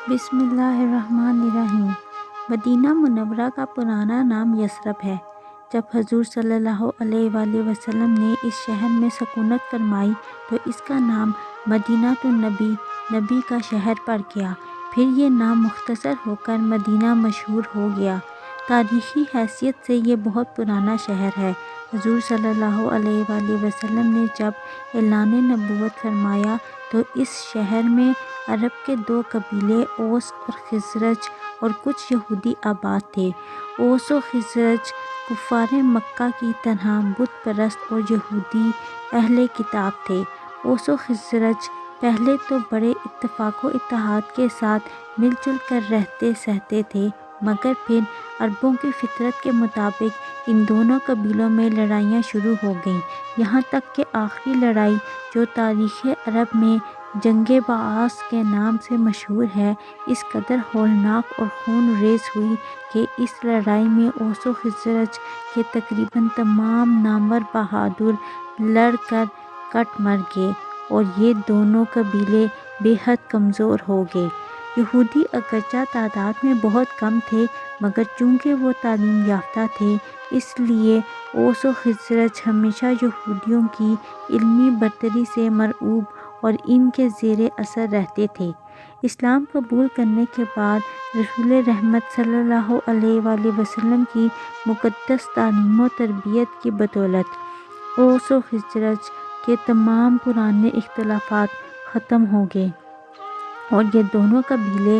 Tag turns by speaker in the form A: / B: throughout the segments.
A: بسم اللہ الرحمن الرحیم۔ مدینہ منورہ کا پرانا نام یثرب ہے۔ جب حضور صلی اللہ علیہ وآلہ وسلم نے اس شہر میں سکونت فرمائی تو اس کا نام مدینۃ النبی، نبی کا شہر پڑ گیا۔ پھر یہ نام مختصر ہو کر مدینہ مشہور ہو گیا۔ تاریخی حیثیت سے یہ بہت پرانا شہر ہے۔ حضور صلی اللہ علیہ وآلہ وسلم نے جب اعلان نبوت فرمایا تو اس شہر میں عرب کے 2 قبیلے اوس اور خزرج اور کچھ یہودی آباد تھے۔ اوس و خزرج کفار مکہ کی طرح بت پرست اور یہودی اہل کتاب تھے۔ اوس و خزرج پہلے تو بڑے اتفاق و اتحاد کے ساتھ مل جل کر رہتے سہتے تھے، مگر پھر عربوں کی فطرت کے مطابق ان دونوں قبیلوں میں لڑائیاں شروع ہو گئیں، یہاں تک کہ آخری لڑائی جو تاریخ عرب میں جنگ بعاث کے نام سے مشہور ہے، اس قدر ہولناک اور خون ریز ہوئی کہ اس لڑائی میں اوس و خزرج کے تقریباً تمام نامور بہادر لڑ کر کٹ مر گئے اور یہ دونوں قبیلے بے حد کمزور ہو گئے۔ یہودی اگرچہ تعداد میں بہت کم تھے، مگر چونکہ وہ تعلیم یافتہ تھے، اس لیے اوس و خزرج ہمیشہ یہودیوں کی علمی برتری سے مرعوب اور ان کے زیر اثر رہتے تھے۔ اسلام قبول کرنے کے بعد رسول رحمت صلی اللہ علیہ وآلہ وسلم کی مقدس تعلیم و تربیت کی بدولت اوس و خزرج کے تمام پرانے اختلافات ختم ہو گئے اور یہ دونوں قبیلے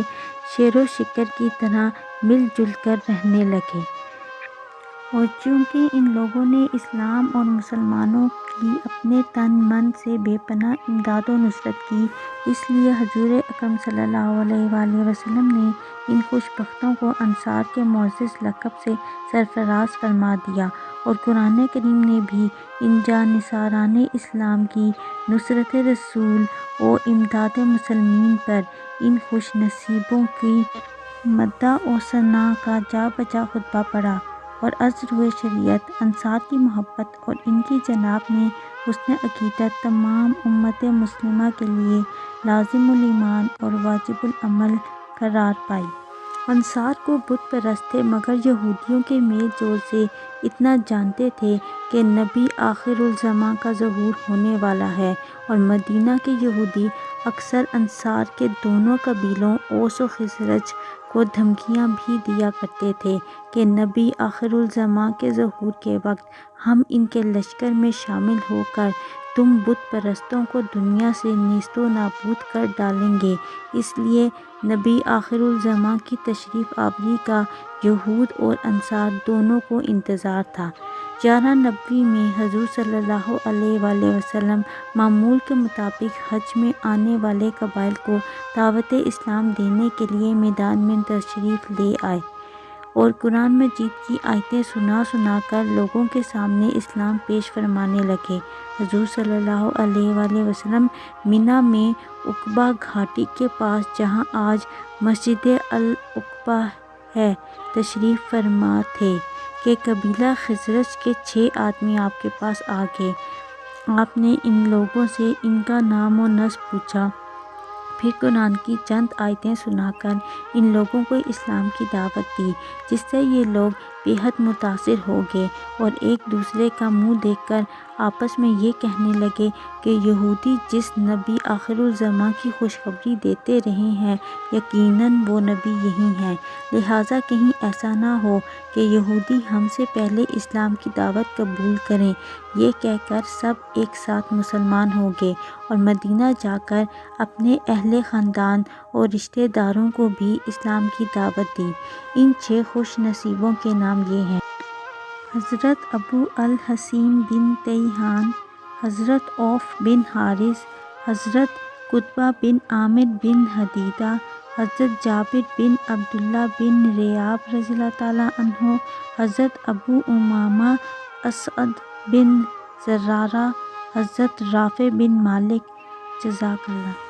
A: شیر و شکر کی طرح مل جل کر رہنے لگے۔ اور چونکہ ان لوگوں نے اسلام اور مسلمانوں کی اپنے تن من سے بے پناہ امداد و نصرت کی، اس لیے حضور اکرم صلی اللہ علیہ وآلہ وسلم نے ان خوش بختوں کو انصار کے معزز لقب سے سرفراز فرما دیا، اور قرآن کریم نے بھی ان جانصاران اسلام کی نصرت رسول و امداد مسلمین پر ان خوش نصیبوں کی مدح و ثناء کا جا بجا خطبہ پڑھا اور از روئے شریعت انصار کی محبت اور ان کی جناب میں حسن عقیدت تمام امت مسلمہ کے لیے لازم الایمان اور واجب العمل قرار پائی۔ انصار کو بت پرست تھے، مگر یہودیوں کے میل جول سے اتنا جانتے تھے کہ نبی آخر الزماں کا ظہور ہونے والا ہے، اور مدینہ کے یہودی اکثر انصار کے دونوں قبیلوں اوس و خزرج کو دھمکیاں بھی دیا کرتے تھے کہ نبی آخر الزماں کے ظہور کے وقت ہم ان کے لشکر میں شامل ہو کر تم بت پرستوں کو دنیا سے نیست و نابود کر ڈالیں گے۔ اس لیے نبی آخر الزماں کی تشریف آوری کا یہود اور انصار دونوں کو انتظار تھا۔ 11 نبوی میں حضور صلی اللہ علیہ وآلہ وسلم معمول کے مطابق حج میں آنے والے قبائل کو دعوت اسلام دینے کے لیے میدان میں تشریف لے آئے اور قرآن مجید کی آیتیں سنا سنا کر لوگوں کے سامنے اسلام پیش فرمانے لگے۔ حضور صلی اللہ علیہ وآلہ وسلم منی میں عقبہ گھاٹی کے پاس، جہاں آج مسجد العقبہ ہے، تشریف فرما تھے کہ قبیلہ خزرج کے 6 آدمی آپ کے پاس آ گئے۔ آپ نے ان لوگوں سے ان کا نام و نسب پوچھا، پھر قرآن کی چند آیتیں سنا کر ان لوگوں کو اسلام کی دعوت دی، جس سے یہ لوگ بے حد متاثر ہو گئے اور ایک دوسرے کا منہ دیکھ کر آپس میں یہ کہنے لگے کہ یہودی جس نبی آخر الزماں کی خوشخبری دیتے رہے ہیں، یقیناً وہ نبی یہی ہیں، لہٰذا کہیں ایسا نہ ہو کہ یہودی ہم سے پہلے اسلام کی دعوت قبول کریں۔ یہ کہہ کر سب ایک ساتھ مسلمان ہو گئے اور مدینہ جا کر اپنے اہل خاندان اور رشتہ داروں کو بھی اسلام کی دعوت دی۔ ان 6 خوش نصیبوں کے نام یہ ہیں: حضرت ابو الحسین بن تیہان، حضرت عوف بن حارث، حضرت قطبہ بن عامر بن حدیدہ، حضرت جابر بن عبداللہ بن ریاب رضی اللہ تعالیٰ عنہ، حضرت ابو امامہ اسعد بن زرارہ، حضرت رافع بن مالک۔ جزاک اللہ۔